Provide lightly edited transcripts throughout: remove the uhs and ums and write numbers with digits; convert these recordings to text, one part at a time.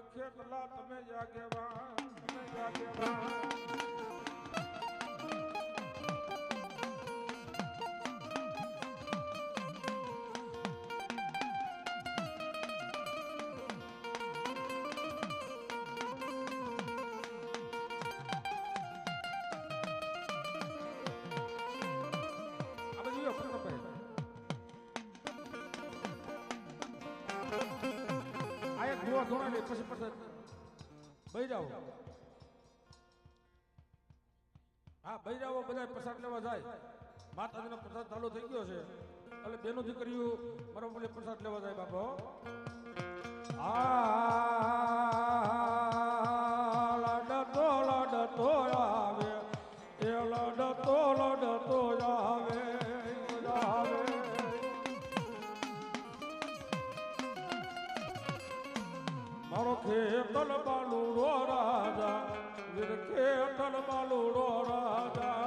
ખેતલા તમે જાગેવાન તમે જાગેવાન પછી બૈરાઓ હા બૈરાઓ બધા પ્રસાદ લેવા જાય માતાજીનો પ્રસાદ ચાલુ થઈ ગયો છે એટલે બેનો દીકરીઓ મારા બોલે પ્રસાદ લેવા જાય બાપો લડતો આવે એ લડતો આવે મારો ખેતલ બાલુડો રાજા વીર ખેતલ બાલુડો રાજા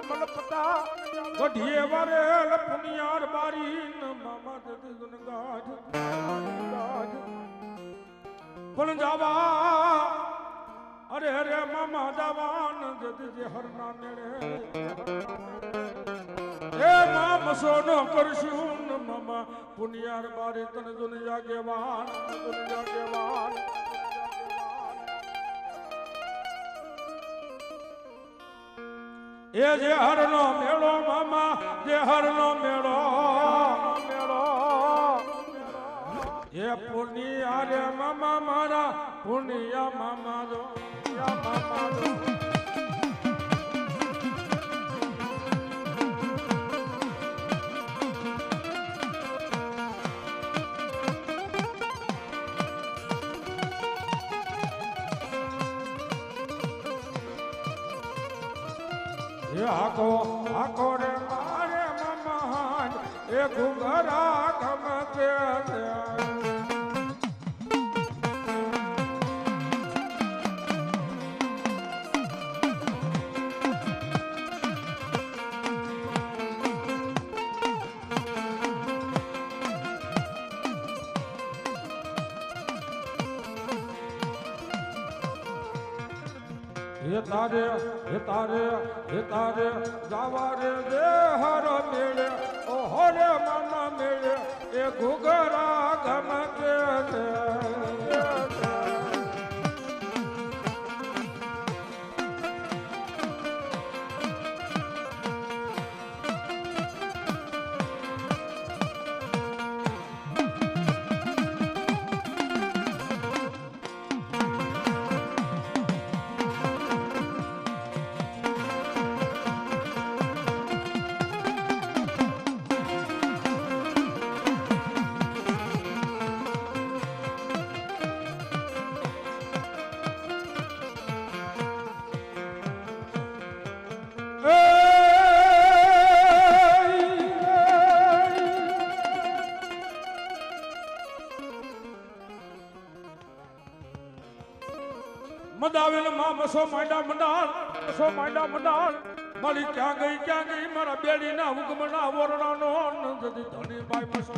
મલપતા ગઢીએ વારે લપનિયાર બારીન મામા દે ગુન ગાઢ પણ જાવા અરે અરે મામા જાવાન જદ જે હરના નેડે એ મામ સોનો કરશું મામા પુનિયાર બારી તન દુન જાગેવાન એ જે હરનો મેળો મામા જે હરનો મેળો એ પુનિયા રે મામા મારા પુનિયા મામા જો આકો રે મારે મમહાન એ ઘુંઘરા ગમતે તારે જાવા રે દે હર મેળે ઓ હરે મામા મેળે એ ઘુઘરા ગમકે છે મદાવેલ માં મસો માંડા મંડાળ મારી ક્યાં ગઈ મારા બેડી ના હુકમના વરણા નો નંદજી ધણી બાઈ મસો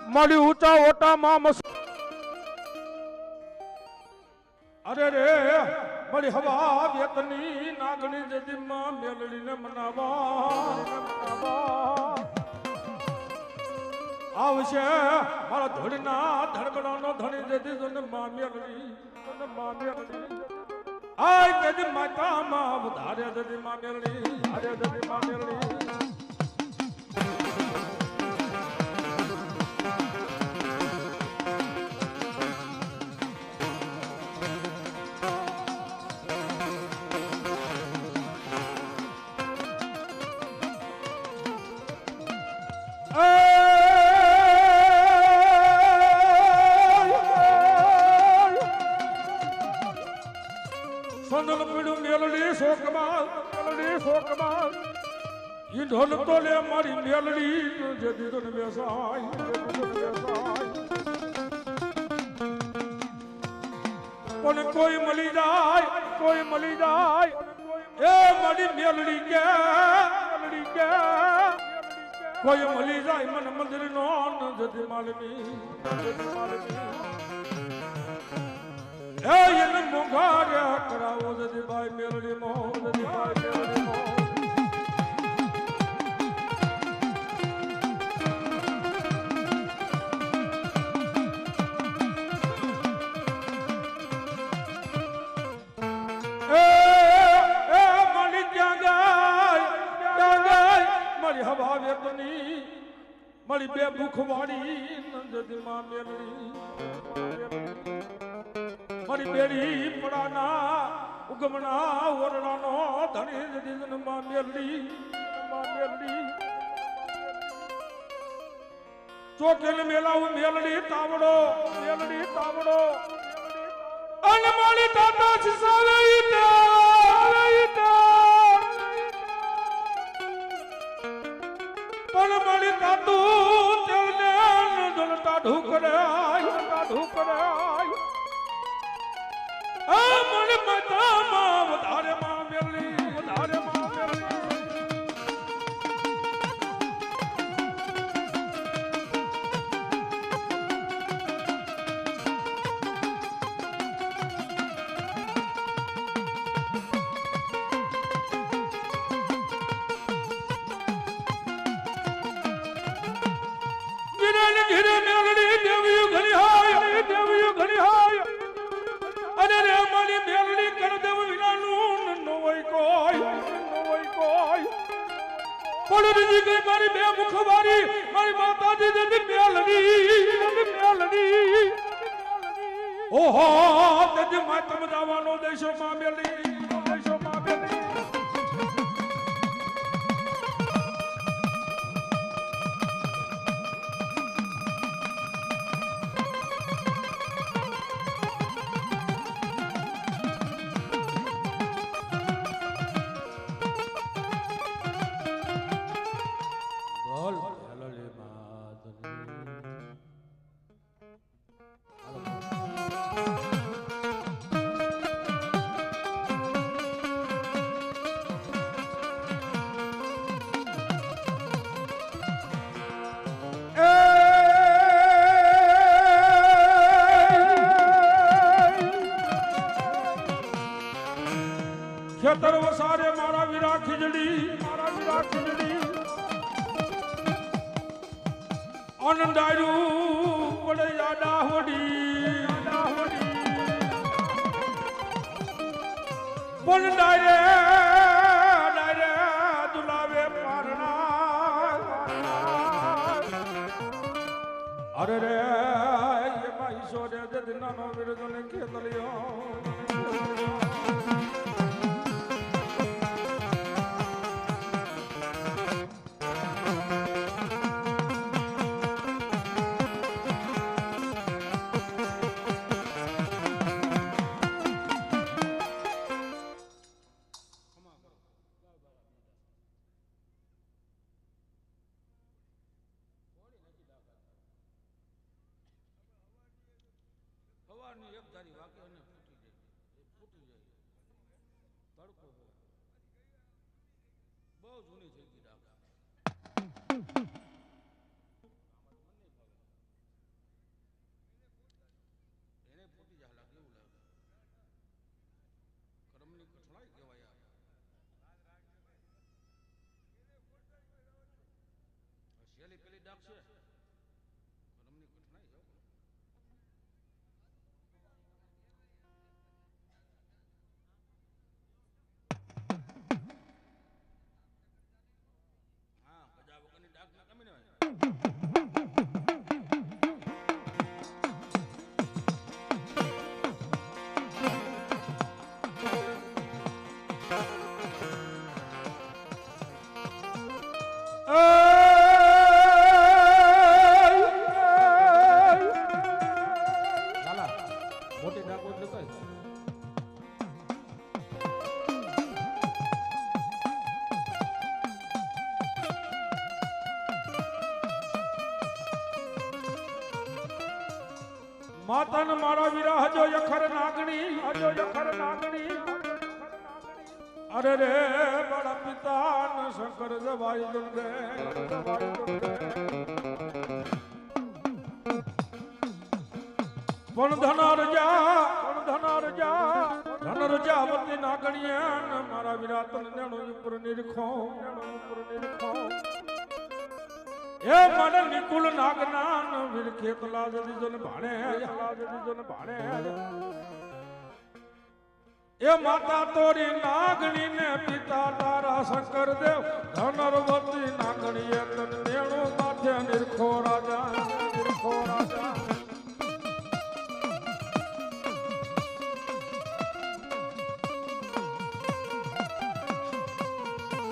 મારી ઊંચા ઓટા માં મસો અરે રે મારી હવા વ્યતની નાગણી જદી માં મેલડીને મનાવા આવશે મારા ધોળના ધડબડાનો ધણી જતી તને મામેલડી તને મામેલડી આય જતી માતામાં વધારે જતી મામેલડી અરે જતી મામેલડી સંદલ પીડું મેલડી શોકમાં ઈ ઢોલ તો લે મારી મેલડી જે દીધો ને બેસાય પણ કોઈ મળી જાય એ મારી મેલડી કે કોઈ મળી જાય મને મંદિર નો જતી માલમી એને મોંઘાર્યા કરાવો જતી ભાઈ મેલડી મો જતી ભાઈ મેલડી મો મારી ક્યાં ગાય મારી હવા વેતની મારી બે ભૂખવાડી જતી માં મેલડી મારી બેડી પડાના ઉગમના ઓરડાનો ધણી જતી માં મેલડી ચોકેલ મેલાવું મેલડી તાવડો અને મારી દાદા સિસાવે પણ મારી દાદુ તેલને દોલતા ઢુકરાય આ મને મતામાં વધારે માં મેલડી ઘીરે મેલડી દેવીયું ઘણી હાય અરે રે મારી મેલડી કર દેવ વિનાનું ન હોય કોઈ પડરી ગઈ મારી બે મુખવારી મારી માતાજી દેતી મેલડી ઓહો તેજી માતમ દાવાનો દેશો માં મેલડી ખેતર વસારે મારા વીરા ખીજડી આનંદાયું પડે યાડા હોડી પણ ડાયરે દુલાવે પારણા અરે રે એમાં ઈશ્વરે જદનાનો વિરજને ખેતલિયો એક ધારી વાગે અને ફૂટી જાય તડકો બહુ જૂની થઈ ગઈ ડાકા એને ફૂટી જાય લાગે એવું લાગે કરમની કઠણાઈ કહેવાય શેલી પેલી ડાક છે માતન મારા વીરા હજો યખર નાગણી હજો યખર નાગણી અરે રે બડા પિતા ન શંકર જવાય દુર્ગે પણ ધનરજા વતી નાગણીયા મારા વીરા તન નેણો ઉપર નિરખો એ મને નિકુલ નાગનાન વીર ખેતલા જદી જન ભાણે એ માતા તોરી નાગણી ને પિતા તારા શંકર દેવ ધનરવતી નાગણીએ તન નેણો માથે નિરખો રાજા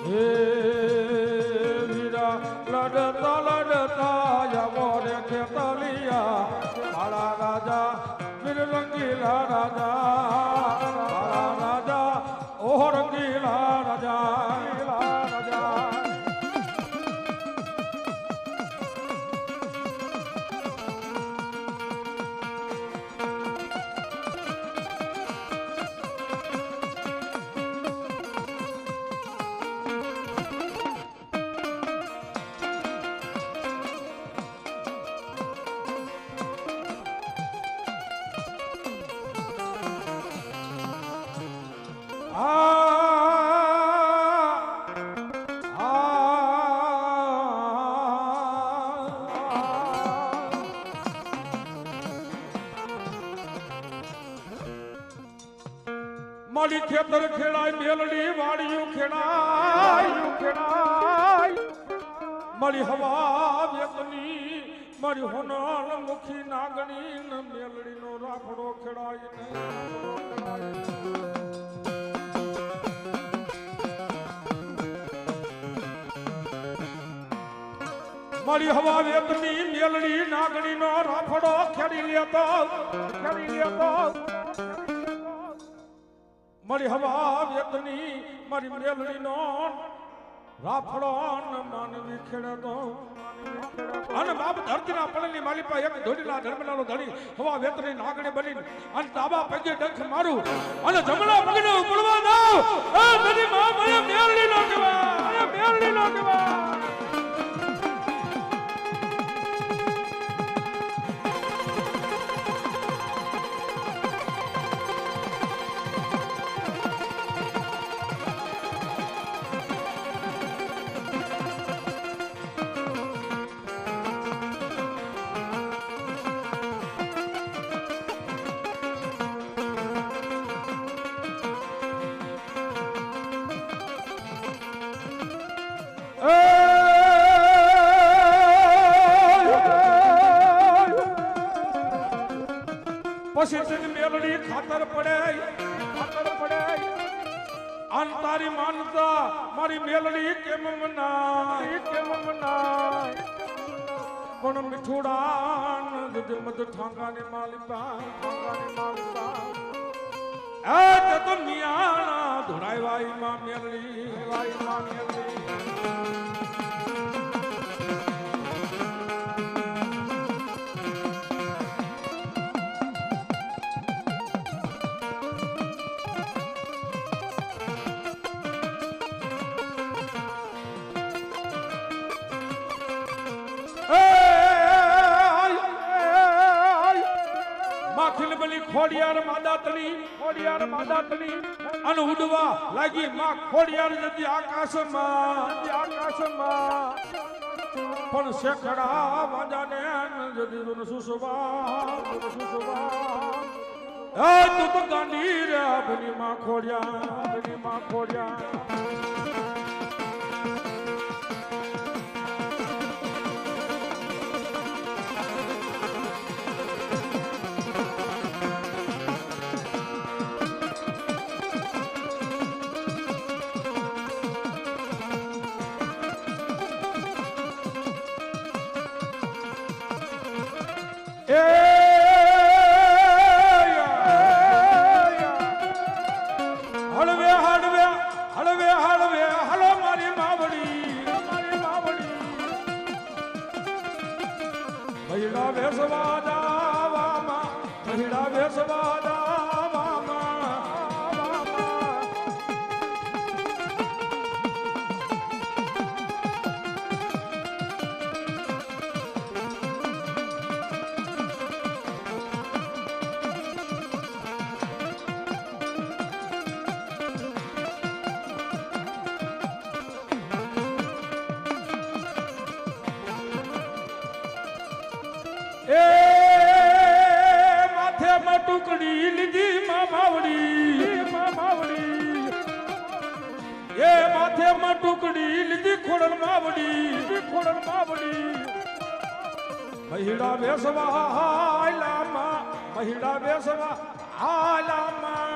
હે વીરા લડતા યવો રે ખેતલિયા મારા રાજા વીર રંગીલા રાજા ઓહ રંગીલા રાજા મારી ખેતર ખેડાય મેલડી વાડિયું ખેડાય મારી હવા વેતની મારી હોનાલ મુખી નાગણી ન મેલડી નો રાખડો ખેડાય મારી હવા વેતની મેલડી નાગણી નો રાખડો ખેડી લેતો મારી હવા વેતની મારી મેલડી નો રાફડો માનવી ખેડતો અને બાપ ધરતીના પડેલી માલી પા એક ધોડીલા ધર્મલાનો ધણી હવા વેતની નાગણી બની અને તાબા પગે ડંખ મારું અને જમણા પગને ઉપડવા દઉં એ બધી માં મને મેલડી નો કહેવા પછી મેલડી ખાતર પડે આન તારી માનતા મારી મેલડી કેમ મનાય પણ મીઠુડાન મદ ઠાંગાને માલિકા એ તો મિયાણા ધોડાઈ માં મેલડી ખોડિયાર માદાતણી અને ઉડવા લાગી માં ખોડિયાર જતી આકાશમાં પણ શેખડા વાજાને જદી સુસવા એ તું તો ગાંડી રે ભની માં ખોડિયાર ભૈલા વેસવા જાવામાં મહિડા વેસવાદા મામા ટુકડી લીધી મામાવડી એ માથે માં ટુકડી લીધી ખોડલ માવડી મહિડા બેસવા હાલામાં મહિડા બેસવા હાલામાં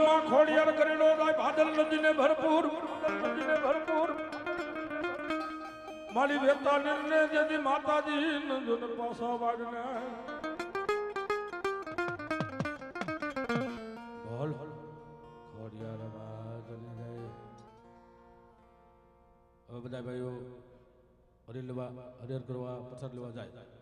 માં ખોડિયાર કરેલો ભાદલ નદીને ભરપૂર મારી વેતા નિર્ણય જેથી માતાજી નંદન પાસા વાગને બોલ ખોડિયાર ભાદલ જાય હવે બધા ભાઈઓ હરિહર કરવા પ્રસાદ લેવા જાય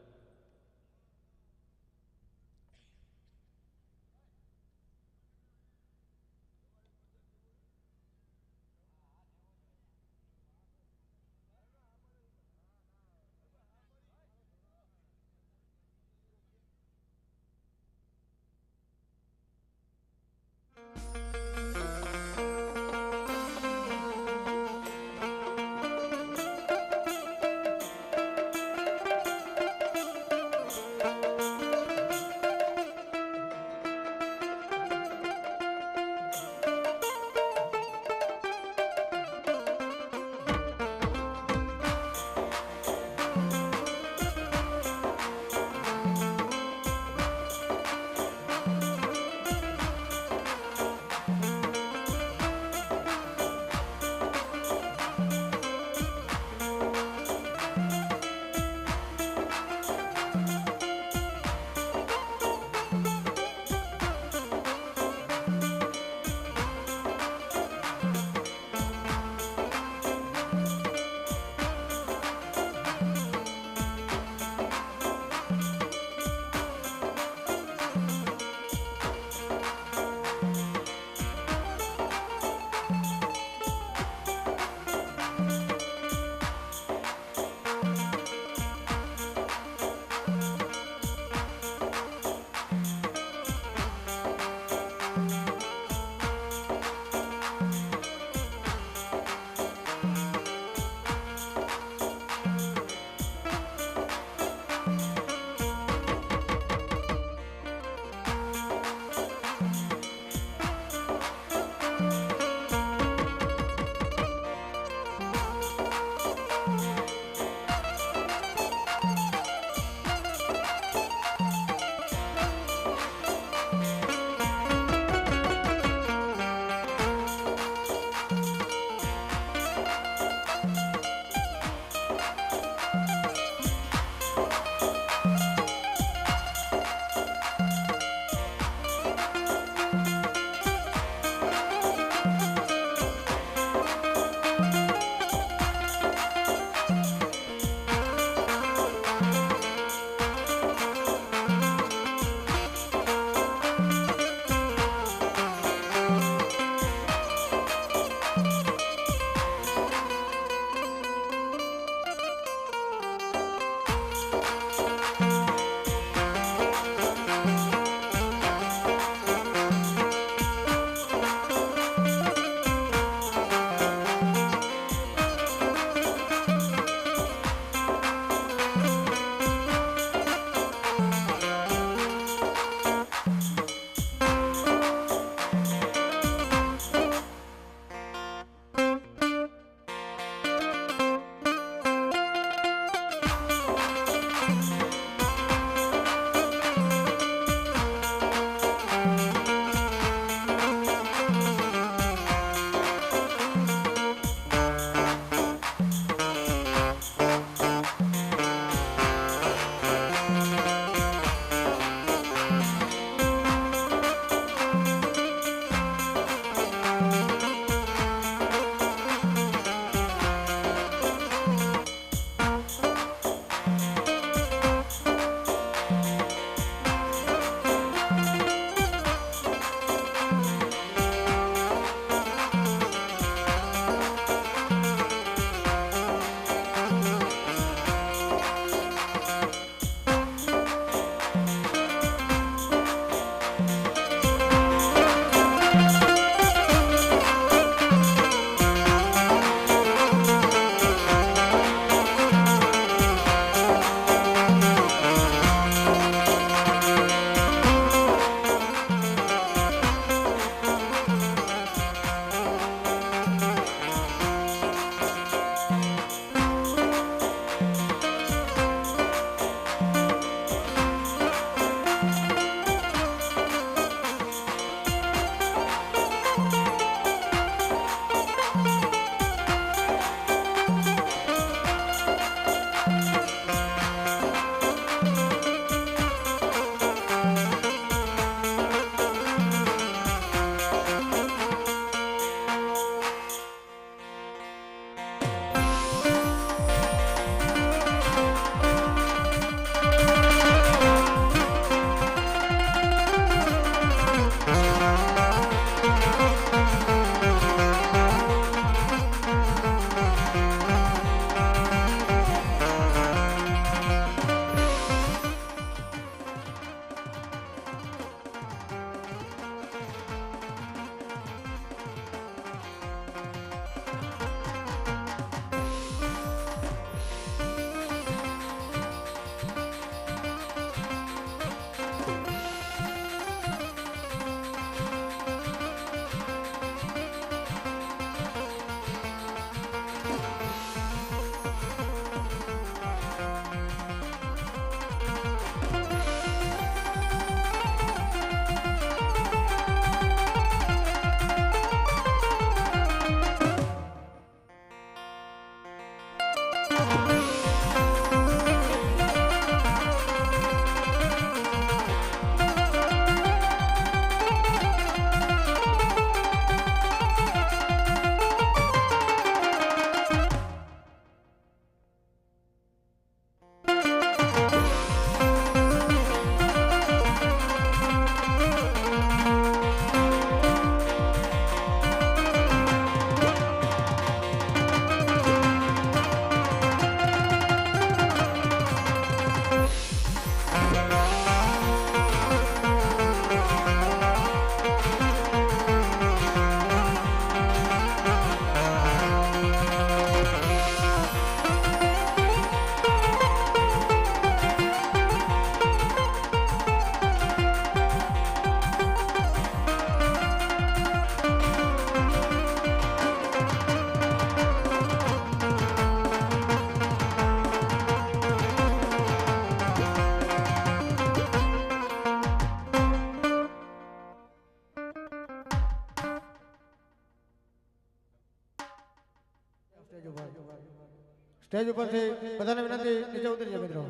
સ્ટેજ ઉપરથી બધાને વિનંતી નીચે ઉતરી જાય મિત્રો.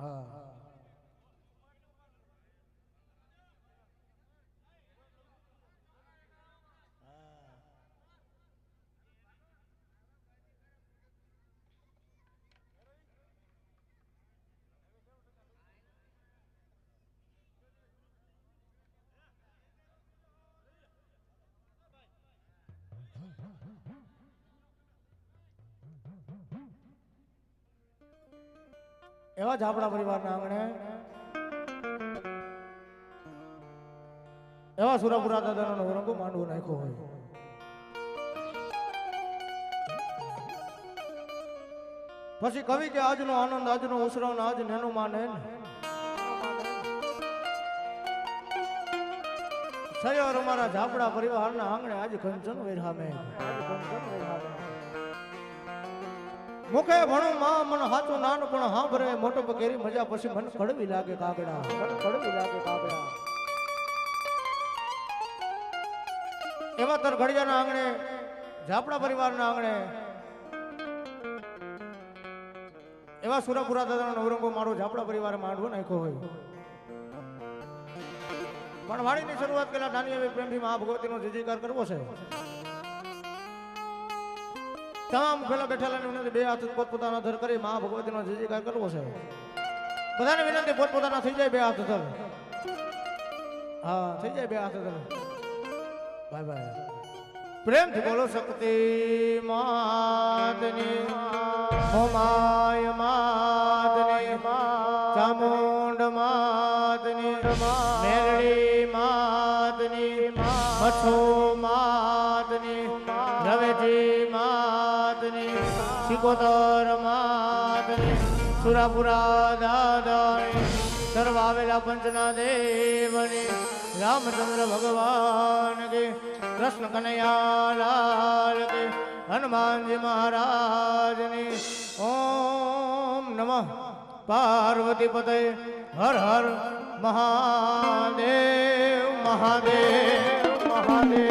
હા એવા જ આપણા પરિવારના આંગણે એવા સુરાપુરા દાદાનો નવરંગો માંડવો નાખ્યો હોય. પછી કવિ કે આજનો આનંદ આજનો ઉસરવ આજ નેનો માને સયોર અમારા ઝાપડા પરિવારના આંગણે આજ કંચન વેરામે મુખે ભણું માં મન હાચું નાન પણ હાંભરે મોટો પકેરી મજા પછી મન કડવી લાગે કાગડા કડવી લાગે કાગડા. એવા તર ઘડિયાના આંગણે ઝાપડા પરિવારના આંગણે એવા સુરાપુરા દાદાનો નવરંગો મારો ઝાપડા પરિવારે માંડવો નાખ્યો હોય. પણ વાણીની શરૂઆત પેલા નાની એવી પ્રેમથી મહા ભગવતીનો જયજયકાર કરવો છે. તમામ પેલા બેઠેલા વિનંતી બે હાથ પોતપોતાના ધર કરી મહા ભગવતીનો જયજયકાર કરવો છે. બધાને વિનંતી પોતપોતાના થઈ જાય બે હાથ ધર. હા થઈ જાય બે હાથ ધર. Bye bye. પ્રેમથી બોલો શક્તિ માતની હોમાય માતની ચામુંડ માતની મેરડી માતની મચ્છો માતની રવેજી માતની સિકોતર માતની સુરાપુરા દાદાની સર્વ આવેલા પંચના દેવની રામચંદ્ર ભગવાન કે કૃષ્ણ કનૈયા લાલ કે હનુમાનજી મહારાજની ઓમ નમઃ પાર્વતી પતે હર હર મહાદેવ મહાદેવ મહાદેવ.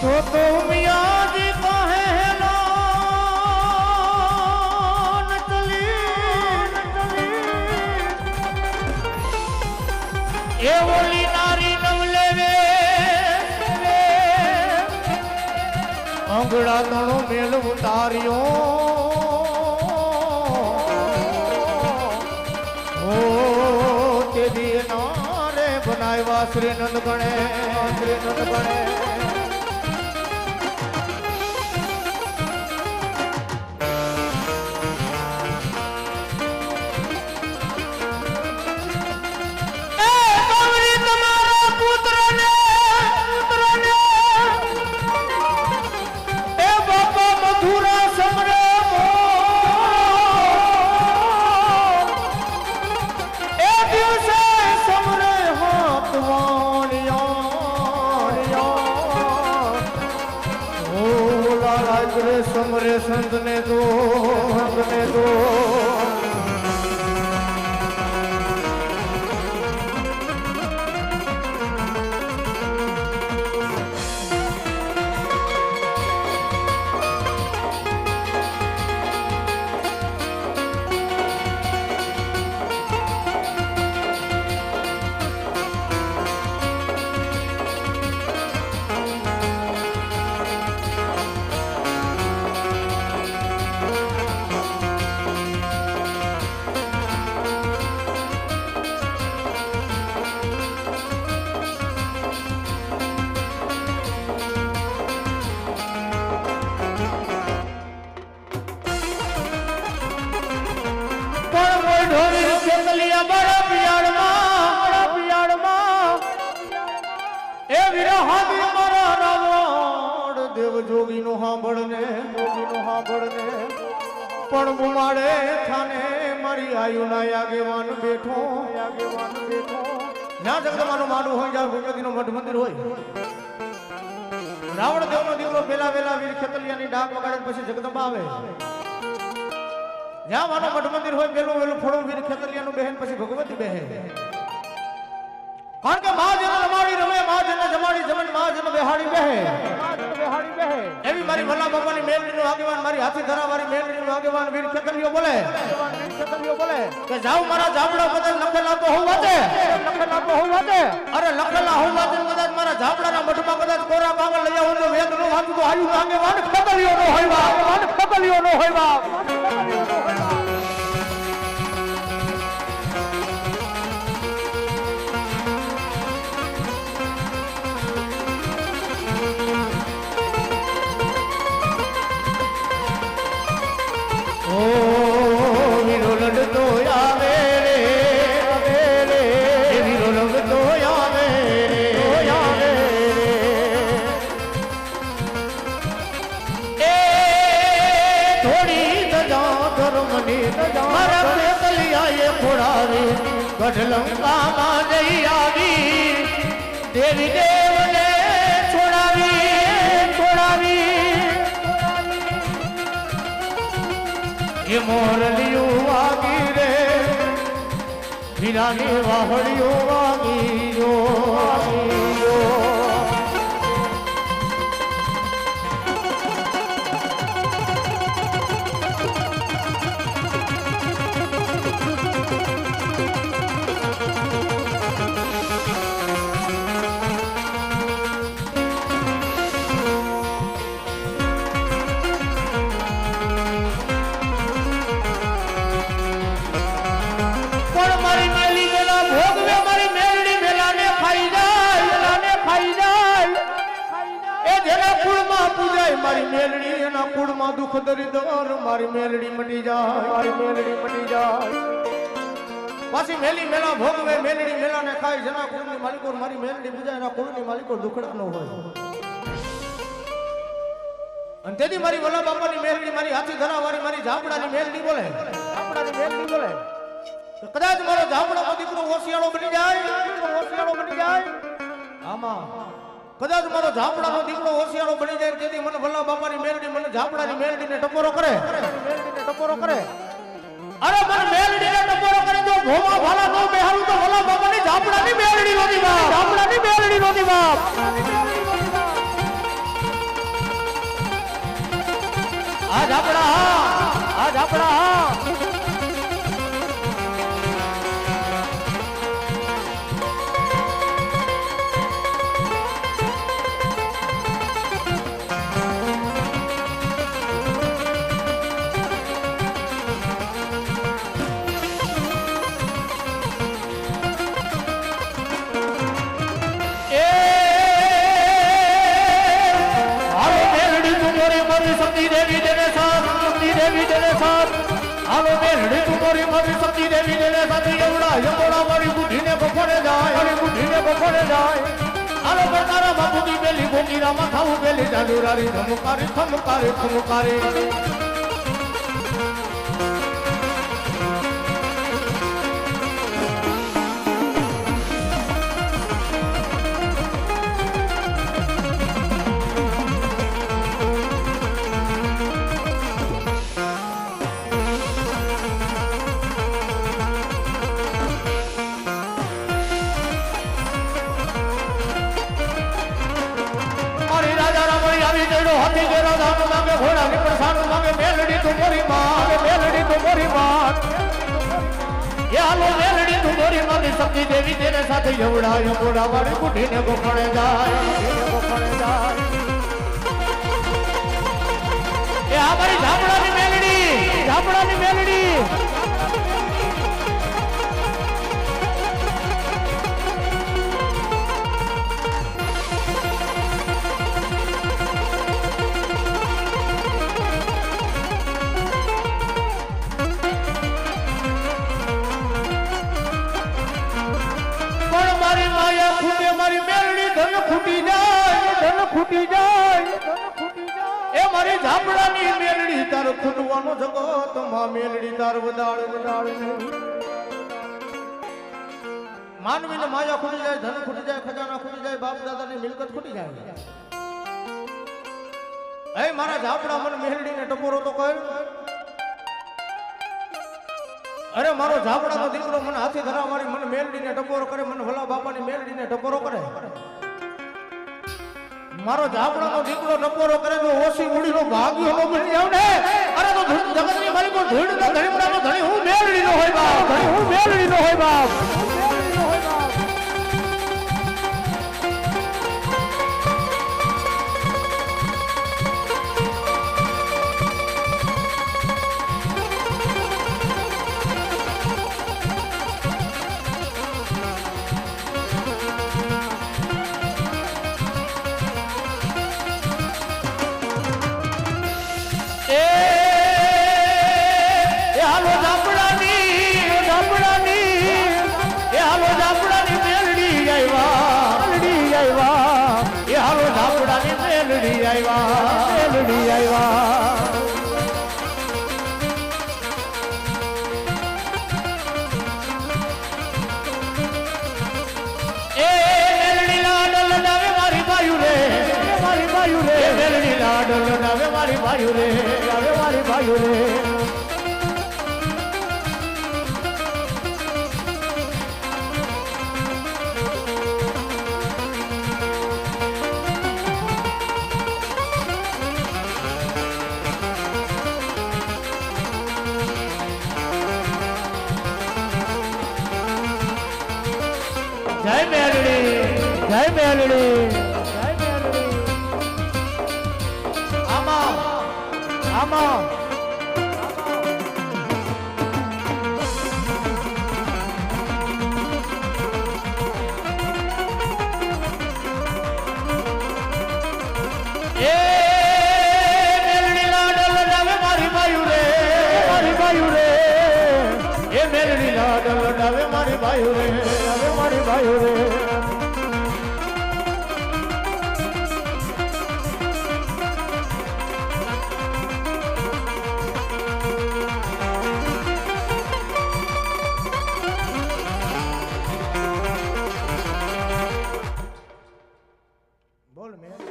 तो तुम याद कहेलो नचली ए ओली नारी नवले वे अंगड़ा तणो मेल उतारियो ओ तेरी नारे बनावा श्री नंद गणे श्री नंद गणे. સમરે હાથ વાણિયા અરે સંતને તો સંતને તો જોગી નો સાંભળને પણ બુમાડે થાને મારી આયુ ના આગેવાન બેઠો જ્યાં જગદમાનું માડું હોય જ્યાં ભગવતીનો મઠ મંદિર હોય રાવણ દેવનો દીકરો પેલા વેલા વીર ખેતલિયાની ડાક વગાડે પછી જગદંબા આવે જ્યાં માનો મઠ મંદિર હોય પેલું વેલું ફળું વીર ખેતલિયાનું બહેન પછી ભગવતી બહેન કારણ કે મા જેને રમાડી રમે મા જેને જમાડી જમણ મા જેને બેહાડી બેહે એવી મારી ભલા બાપાની મેલડીનો આગેવાન મારી હાથી ધરાવાળી મેલડીનો આગેવાન વીર ખેતલિયો બોલે કે જાવ મારા જાબડા બદલ લખેલા તો હું વાતે અરે લખેલા હું વાતે કદાચ મારા જાબડાના મઠમાં કદાચ કોરા કાગળ લઈ આવું તો વેદ નો વાતું તો આયુ આગેવાન ખેતલિયો નો હોય ગઢલંકામાં જઈ આવી દેવી દેવને છોડાવી એ મોરલિયું વાગી રે વીરાની વાહડિયો વાગી મારી મેલડી એના કુળમાં દુઃખ દરિદર મારી મેલડી મટી જાય પાછી મેલી મેલા ભોગવે મેલડી મેલાને ખાય જેના કુળની માલિકો મારી મેલડી પૂજાય એના કુળની માલિકો દુખડા નો હોય અને તેથી મારી વલ્લા બાપાની મેલડી મારી હાથી ધરાવાળી મારી ઝાપડાની મેલડી બોલે તો કદાચ મારો ઝાપડાનો દીકરો હોશિયાળો બની જાય આમાં કદાચ મારો ઝાપડાનો દીકરો હોશિયાળો બની જાય તેથી મને વલ્લા બાપાની મેલડી મને ઝાપડાની મેલડીને ટપોરો કરે અરે મને મેલડીને ટપોરો કરે તો ભોમા ભાલા નો બેહારું તો વલ્લા બાપાની ઝાપડાની મેલડી નોતી બાપ આ ઝાપડા આવો મેલડી તુમરી મારી સતી દેવી ને સાથી એવડા યમોડા મારી બુઢીને બફોડે જાય આલો બતારા બાપુની બેલી ગોગીરા માથાઉ બેલી જાડુરારી ખમકારે શક્તિ દેવી તેને સાથે એવડાય મોડા વાળી બુઢીને ગોખણે જાય એ આ મારી ઝાપડાની મેલડી ખૂટી જાય એ મારી ઝાપડાની મેલડી તાર ખૂટવાનો જગત માં મેલડી તાર વદાળ માનવીને માયા ખૂટી જાય ધન ખૂટી જાય ખજાના ખૂટી જાય બાપ દાદાની મિલકત ખૂટી જાય એ મારા ઝાપડા મને મેલડીને ટપોરો તો કર અરે મારો ઝાપડાનો દીકરો મને હાથી ધરા મારી મને મેલડીને ટપોરો કરે મને ભલા બાપાની મેલડીને ટપોરો કરે મારો ઝાપડાનો દીકરો ટપોરો કરે તો ઓછી મૂડીનો ભાગ્યો નો બની જાવ ને અરે તો જગતની માલિકો ધૂળના ધણીપડાનો ધણી હું મેલડીનો હોય બાપ મારી ભાઈઓ રે જય મેલડી આમાં મારી ભાઈઓ રે બોલ મેં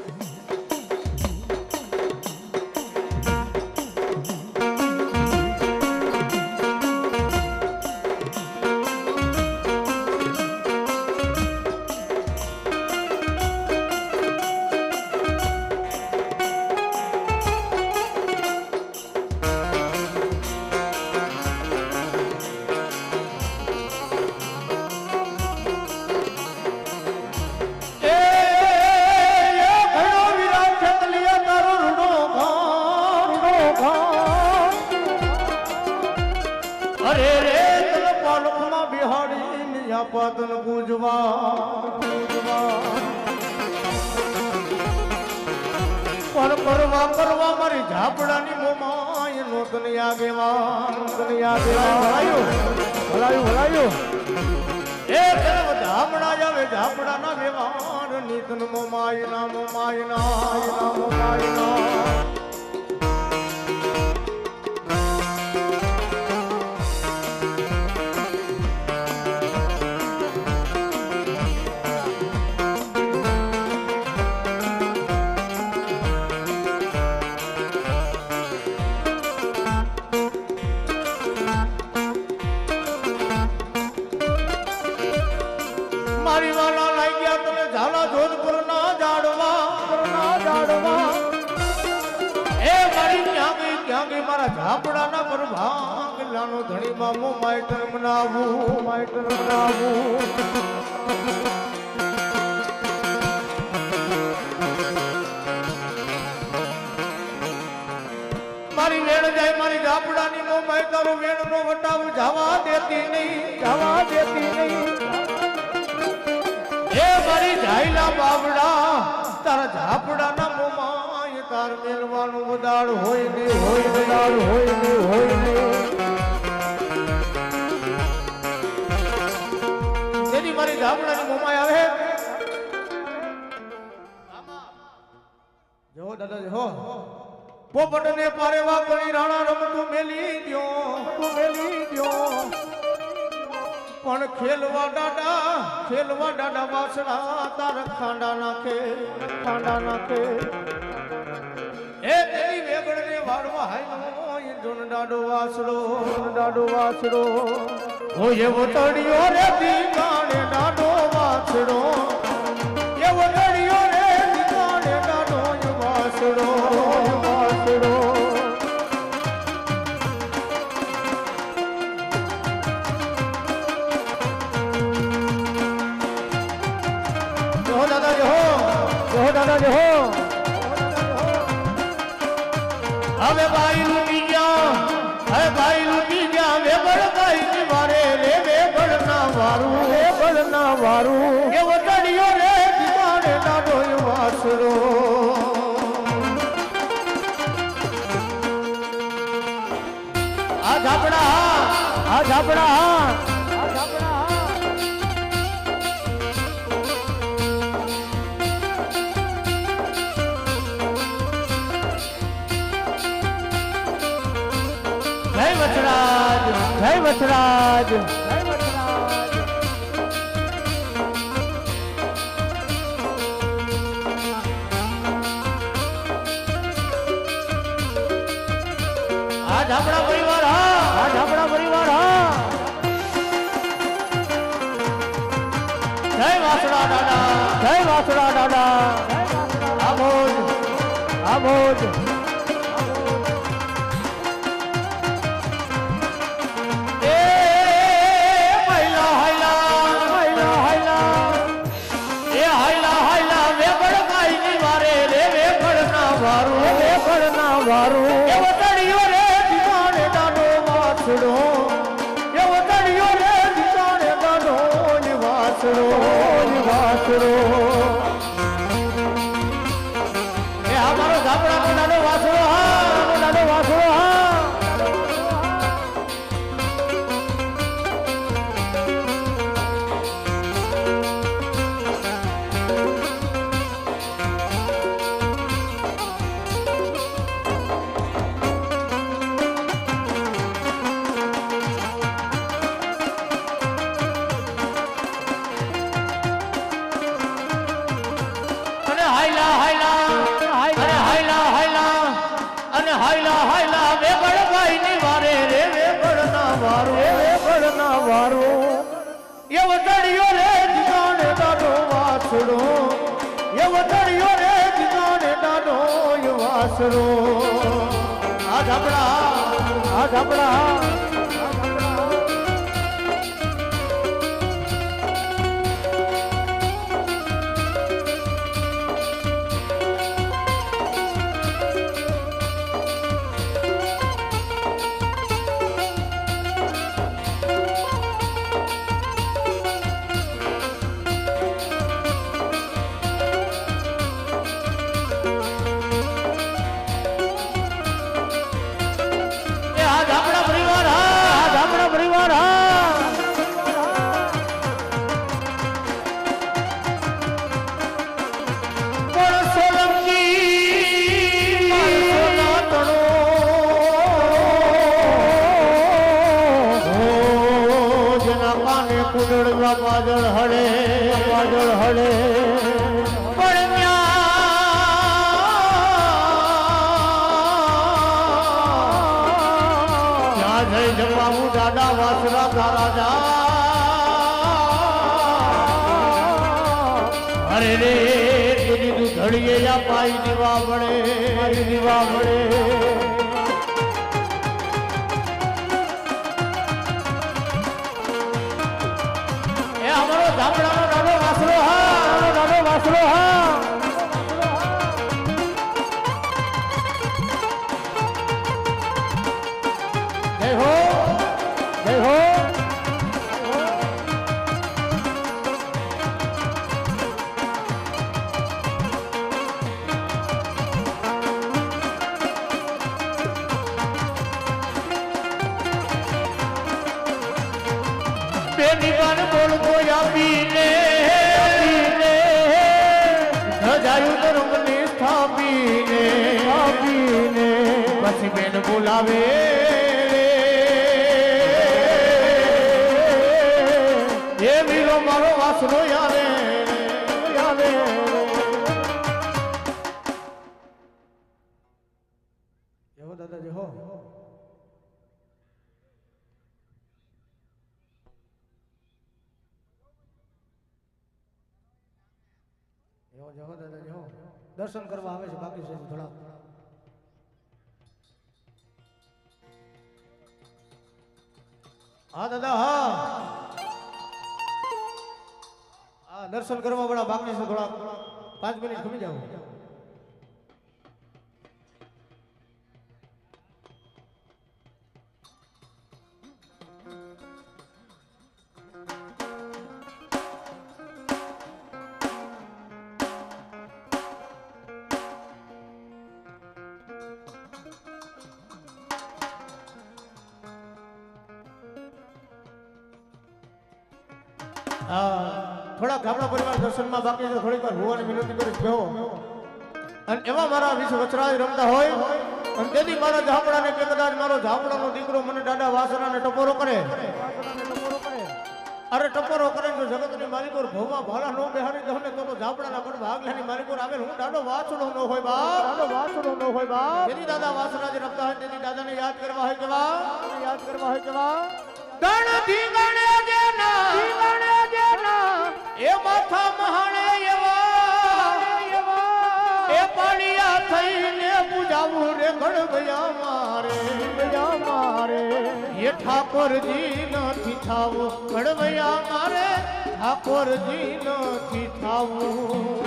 પાતન પૂજવા કરવા મારી ઝાપડાની મોમાય નોતન આગેવાન ભલાયું એ સર્વ ધામણા જાવે ઝાપડાના વેવાન નીતન મોમાય ના મારી વાલા લાગ્યા તને ઝાલા જોધપુર ના જાડવા મારા ઝાપડાના પર ભાંગલાનો ધણી મામો માઈટર મનાવું મારી વેણ જાય મારી ઝાપડાની નો માઈટરો વેણ નો વટાવું જવા દેતી નહીં એ મારી જાયલા બાવડા તારા ઝાપડાના મોમાં તાર મેલવાનું વદાળ હોય ને તેની મારી ઝાપડાની મોમાં આવે જો દાદા જો પોપટને પારેવા કરી રાણા રમતું મેલી દ્યો પણ ખેલવા દાડા વાસણા તાર ખાંડા નાખે એ તેરી વેગડને વાળવા હાયનો એ જોન દાડો વાસડો ઓ એવો તડિયો રે દીકાણે દાડો વાસડો એવો તડિયો રે દીકાણે દાડો વાસડો દાદા જો હવે ભાઈ લૂટી ગયા વેગળ ભાઈ ની વારે રે વેગળ ના વારું એ વટડિયો રે દીવાને દાડો વાસરો આ ઝાપડા જય વચરાજ આ ઝાપડા પરિવાર જય વાસડા દાદા આબોજ એવો તડિયો રે દીવાને દાડો વાસડો એ આ મારો ઝાપડાનો દાડો વાસડો હાયલા વેગળ ભાઈ ની વારે રે વેગળ ના વારું એવો તડિયો રે દીવાને દાડો વાસડો આ ઝાપડા પાજળ હળે પણ ત્યાં જઈ જવાવું દાદા વાસરા તારા જા અરે રે તું ધડીએ યા પાઈ દીવા મળે ધાબળાનો દાદો વાસરો હા દાદો વાસરો હા જય હો જય હો બેનીવાન બોલતો આપીને ધજાયું ધર્મને સ્થાપીને પછી બેન બોલાવે એ વીરો મારો વાસરો આવે આવે એવો દાદાજી હો જહો દાદા જહો દર્શન કરવા આવે છે બાકી છે થોડા હા દાદા હા દર્શન કરવા વાળા બાકી છે થોડા 5 મિનિટ ખમી જાઓ થોડા ગામડા પરિવાર દર્શનમાં બાકી છે થોડીક વાર હોવાની વિનંતી કરીશ બેહો અને એવા મારા વિશે વચરાજ રમતા હોય અને તેથી મારા ઝાપડાને કે કદાચ મારો ઝાપડાનો દીકરો મને દાદા વાસરાને ટપોરો કરે અરે ટપોરો કરે તો જગતની માલિકો ભોમાં ભાલા નો બેહાડી દઉં ને તો ઝાપડાના પણ ભાગલાની માલિકો આવે હું દાદો વાસડો ન હોય બાપ દાદો વાસડો ન હોય બાપ તેથી દાદા વાસરાજ રમતા હોય તેથી દાદાને યાદ કરવા હોય કેવા ગણથી ગણે જેના એ માથા મહાણે એવા એ પાડિયા થઈને પૂજાવું રે ગણભયા મારે એ ઠાકોરજી નથી થાવું ગણભયા મારે ઠાકોરજી નથી થાવું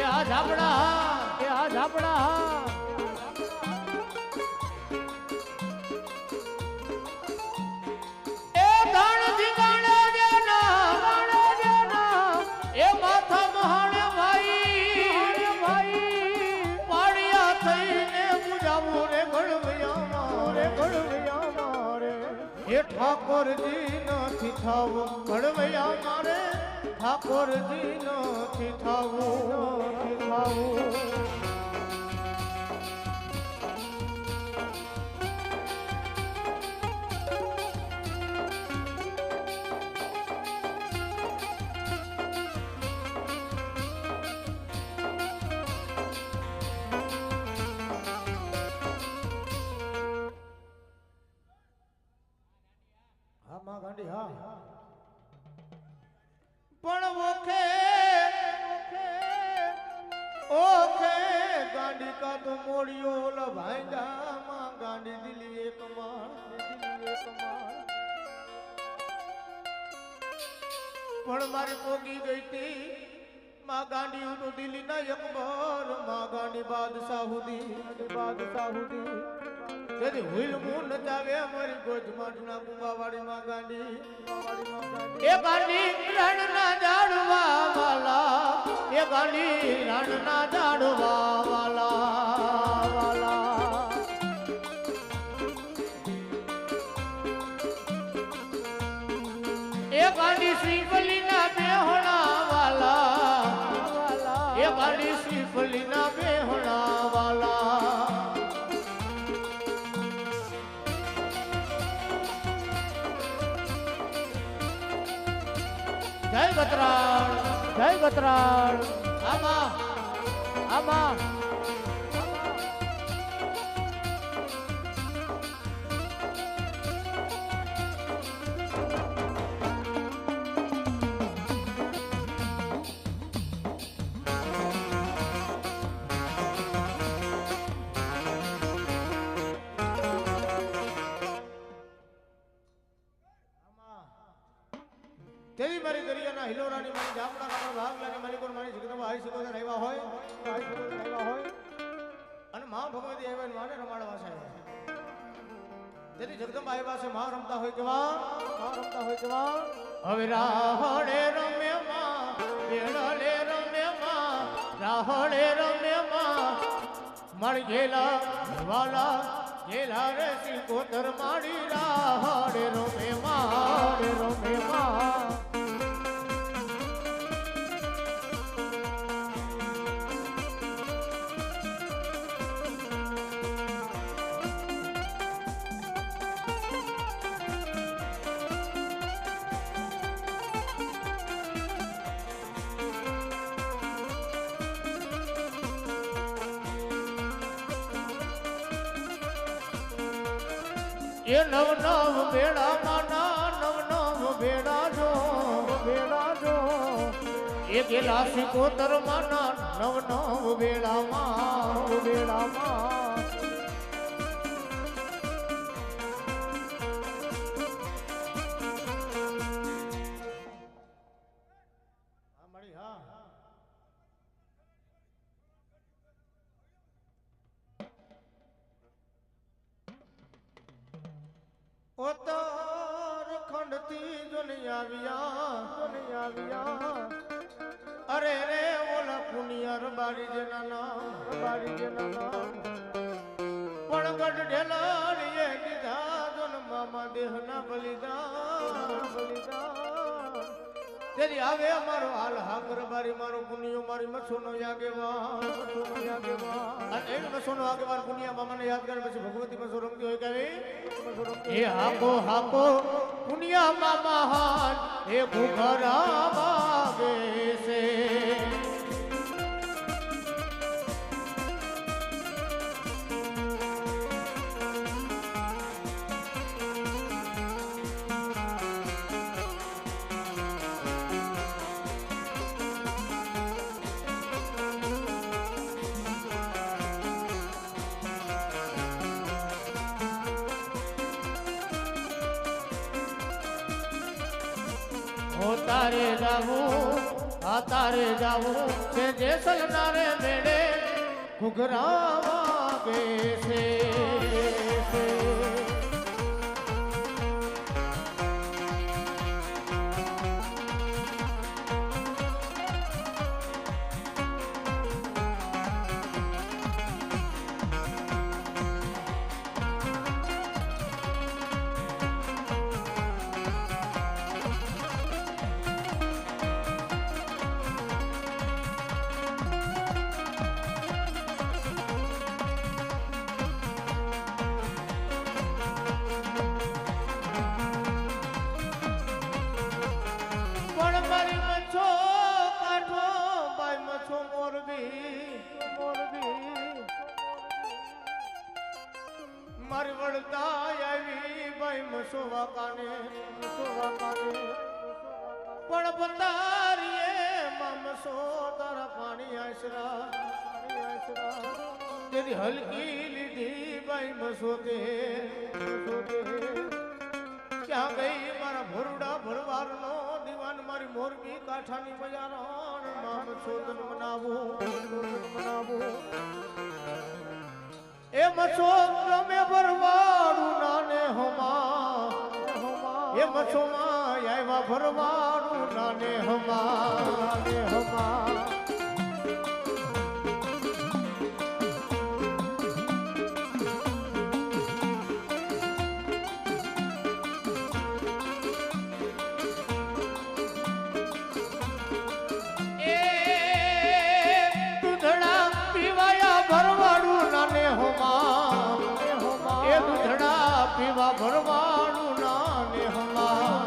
આ ઝાપડા એ દાણ દીગાણે દેના એ માથા મહાણે ભાઈ પાડિયા થઈને પૂજાવું રે ગણભયા મારે એ ઠાકોરજી નથી થાવું ગણભયા મારે ઠાકોરજી નથી થાવું હા માં ગાંડી હા પણ ઓખે ગાંડી કા તો મોડિયો ઓલા ભાઈગા માં ગાંડી દિલી એક માર પણ મારી પોગી ગઈ તી માં ગાંડી ઉનો દિલી ના એકબર માં ગાંડી બાદશાહ હુદી તેથી હુઈલ મું નચાવે મારી ગોજ માટના કુંભાવાડી માં ગાંડી એ ગાંડી રણ ના જાડવા વાલા એ ગાંડી રણ ના જાડવા વાલા એ ગાંડી શ્રીફલી ના બેહોણા વાલા એ ગાંડી શ્રીફલી ના બેહોણા વાલા જય બત્રાણ જય ગતરાળ આમાં આમાં તેવી મારી દરિયાના હિલોરાની મારી જામડા કાપડ ભાગલાની માલિકોર મારી જગદંબા આઈ સકોદર આવ્યા હોય અને મા ભગવતી આવ્યા ને માને રમાડવા છે જેની જગદંબા આવ્યા છે મા રમતા હોય કેવા હવે રાહડે રમે માં બેડલે રમે માં રાહડે રમે માં મારી ગેલા વાલા ગેલા રે સિકોતર મારી રાહડે રમે માં એ નવ નવ બેડા માના નવ બેડા જો એ ગેલા સિકોતર માના નવ બેડામાં ઓતર ખંડથી દુનિયા અરે રે ઓલા પુનિયર બારી જેના પણ ગઢ ઢેલાડીએ દીધા જોન મામા દેહના બલિદાન તેરી આવે અમારો હાલ હાકર બારી મારો પુનિયો મારી મચ્છોનો આગેવાન અને એ મચ્છોનો આગેવાન પુનિયા મામાને યાદ કરે પછી ભગવતી મચ્છો રમતી હોય કેવી એ હાકો પુનિયા મામા હાલ એ ઘુઘરા વાગે છે તારે જાવું છે જેસલનારે મેળે ઘુઘરા વાગે છે મારી વળતા આવી ભાઈ મસોવા કાને પણ પતારીએ મમસો તારા પાણી આશરા તેરી હલકી લીધી ભાઈ મસોતે ક્યાં ગઈ મારા ભોરડા ભરવારનો દીવાન મારી મોરબી કાંઠાની બજારો મમસો તન મનાવું એ મચ્છો તમે ભરવાડું નાને હોમા એ મચ્છો માં આવ્યા ભરવાડું નાને હોમા પીવા ભરવાડું નાને હમા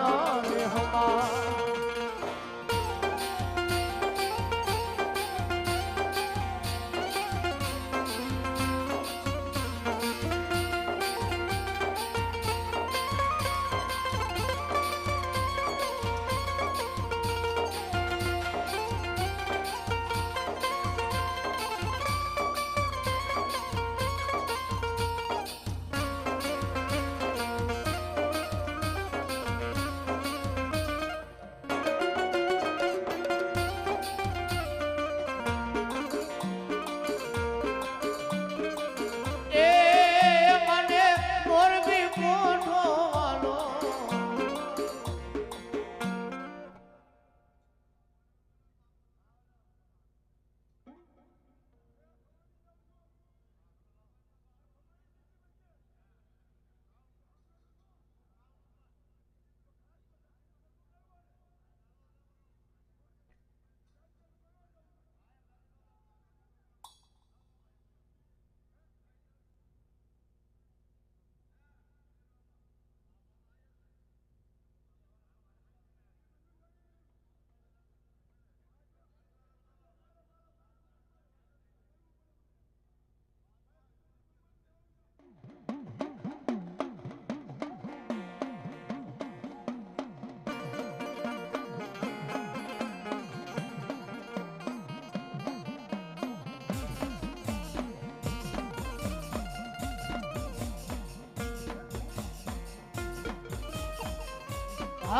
પણ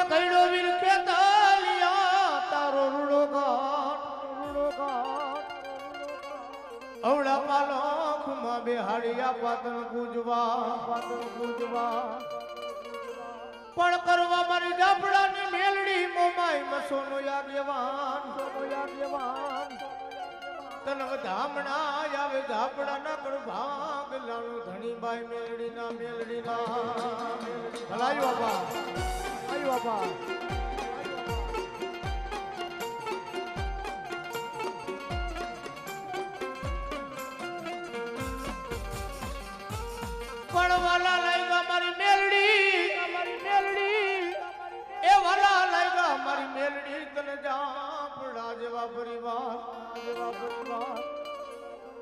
કઈડો વીર કેતલિયા તારો રૂડો ઘાટ અવળા પાલોખમાં બેહાડિયા પાતળ પૂજવા પણ કરવા મારી જાપડાની મેલડી મોમાઈ મસોનો યાદવાન તન ધામણા આવે જાપડા ના કર ભાગ લાણો ધણી બાઈ મેલડી ના ભલાયો બાપા આયો બાપા પણ વાલા લાગ્યા મારી મેલડી એ વાલા લાગ્યા મારી મેલડી તને જાપડા જેવા પરિવાર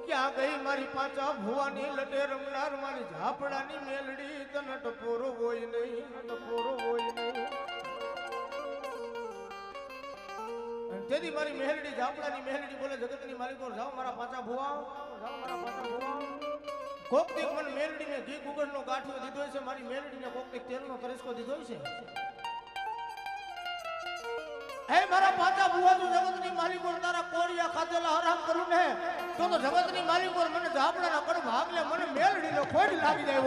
ક્યાં ગઈ મારી પાછા ભુવાની લટે રમનાર મારી ઝાપડાની મેલડી તને ટપોરો હોય નહીં તેથી મારી મેલડી ઝાપડાની મેલડી બોલે જગતની માલિકો જાઓ મારા પાછા ભુવા કોક દીક મને મેલડીને ઘી ગુગળનો ગાંઠિયો દીધો છે મારી મેલડીને કોક દીક તેલનો તરસ્કો દીધો છે હે મારા પાછા ભુવા તું જગતની માલિકો તારા કોળિયા ખાધેલા હરામ કરું ને તો જગતની માલિકો મને ઝાપડાના કડ ભાગલે મને મેલડીનો ખોડ લાગી જાય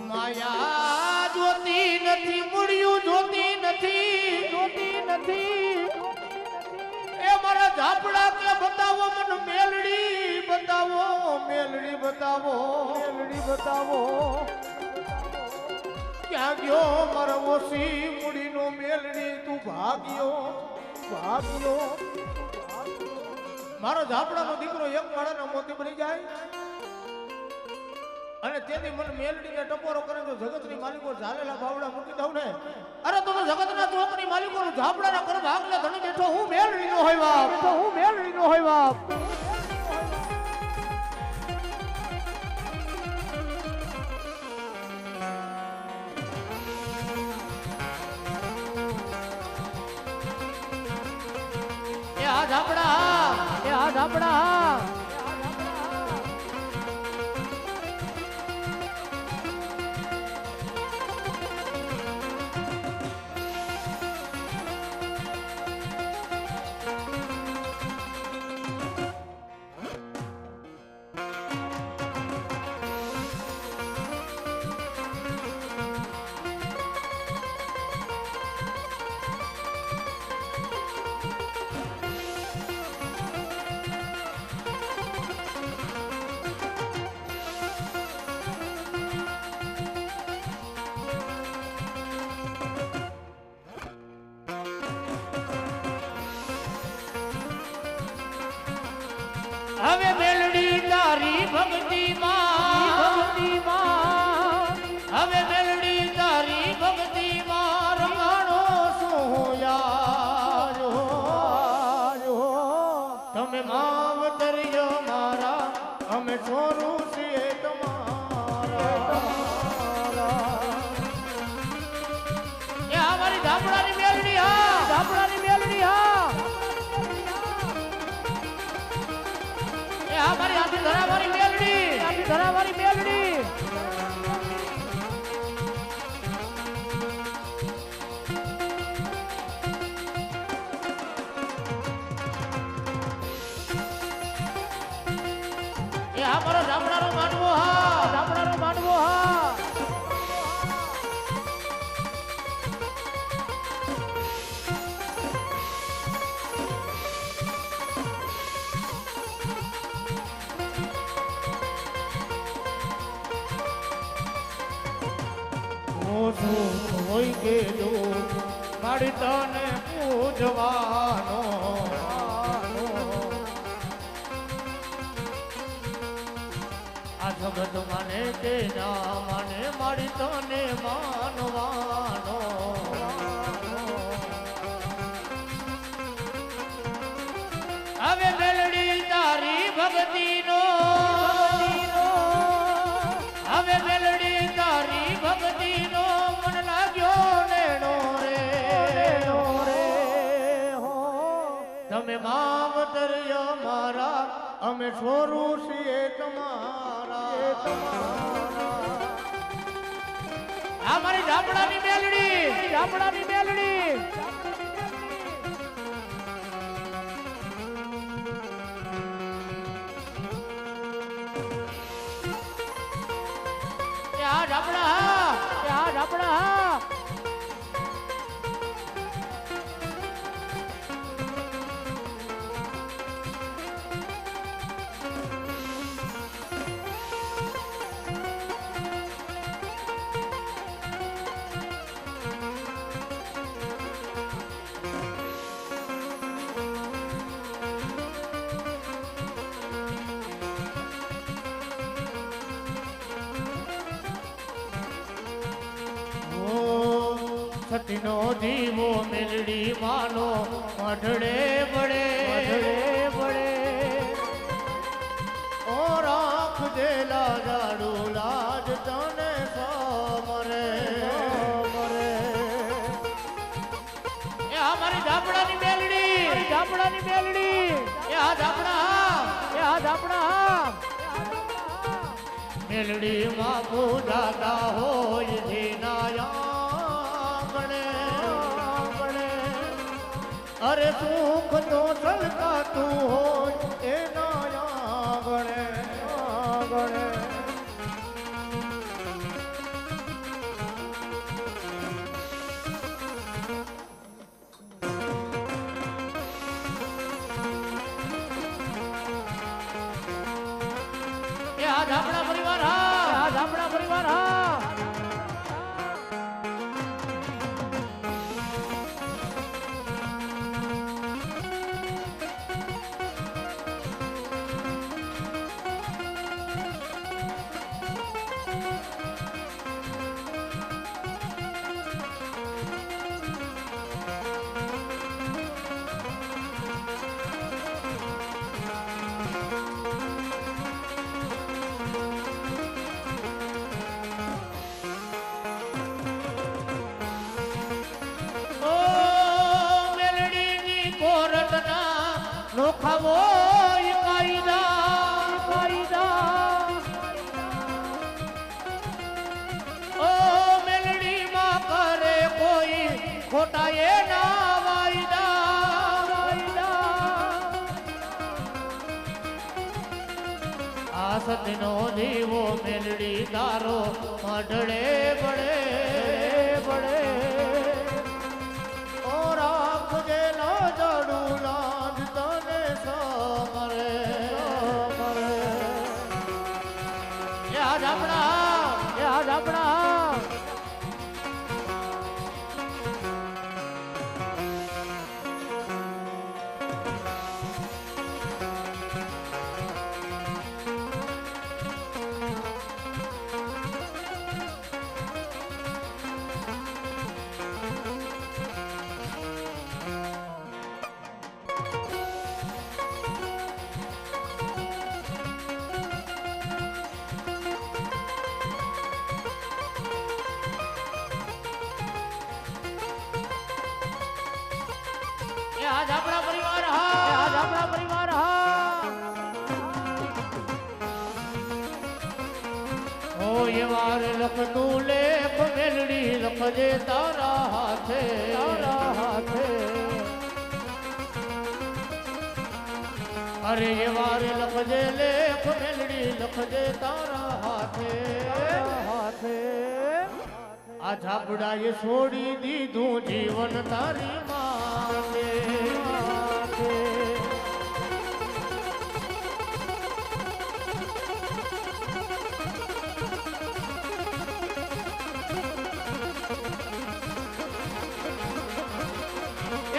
માયા જોતી નથી મૂળ્યું જોતી નથી એ મારા ઝાપડા કે બતાવો મને મેલડી બતાવો ક્યાં ગયો મારા ઓસી મૂડીનો મેલડી તું ભાગ્યો મારો ઝાપડાનો દીકરો એક માળાના મોતી બની જાય અને તેથી મને મેલડીને ટપોરો કરે તો જગતની માલિકો ઝાલેલા બાવડા મૂકી દઉં ને અરે તો જગતના ચોકની માલિકો ઝાપડાના કર ભાગલે ધણી બેઠો હું મેલડીનો હોય બાપ એ આ ઝાપડા હવે મેલડી તારી ભક્તિમાં હવે મેલડી તારી ભક્તિમાં રમાણો સોયા તમે માવતરિયો મારા અમે છોરું છીએ તમારા એ અમારી ધાપડાની મેલડી हमारी आधी धरावारी मेलडी ये हमारा जामडारो मानवो हा હોય કે જો મારી તને પૂજવાનો આ જગત મને કે ના મને મારી તને માનવાનો ભક્તિનો હવે મેલડી તારી ભક્તિનો મન લાગ્યો નેણો રે તમે માવતરિયા મારા અમે છોરું છીએ તમારા આ મારી ઝાપડાની મેલડી ઝાપડા સતીનો દીવો મેલડી માનો મઢડે બળે ઓ રાખ દેલા જાડુ લાજ તને સમરે એ આ મારી ઝાપડાની મેલડી એ આ ઝાપડા મેલડી માં પૂજાતા હોય જીનાયા અરે સુખ તો સલકાતું હોય એના આંગણે આ ઝાપડા પરિવાર હા નોખાવો કાયદા ઓ મેલડી માં કરે કોઈ ખોટા એ ના વાયદા આ સતનો દીવો મેલડી તારો મઢડે બળે ઓ રાખજે ના જડું લાજ તને સમરે યાદ આપણા आज अपना परिवार ओ ये वार लख तू लेख मेलड़ी लख जे तारा हाथे अरे ये वार लख जे लेख मेलड़ी लख जे तारा हाथे आ झापड़ा ये छोड़ी दीधू जीवन तारी मांगे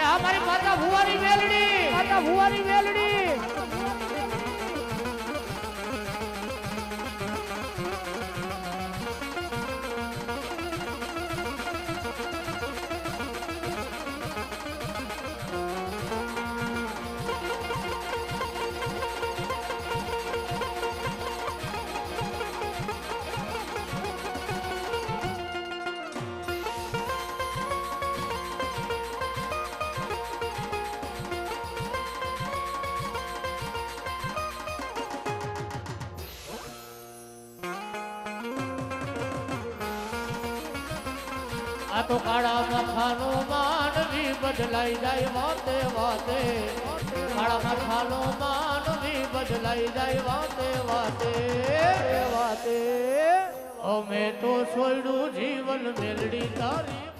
हमारी माता भुवारी मेलड़ी આ તો કાળા મથાનું માનવી બદલાઈ જાય વાતે વાતે કાળા મથાનું માનવી બદલાઈ જાય વાતે વાતે વાતે અમે તો છોડ્યું જીવન મેલડી તારી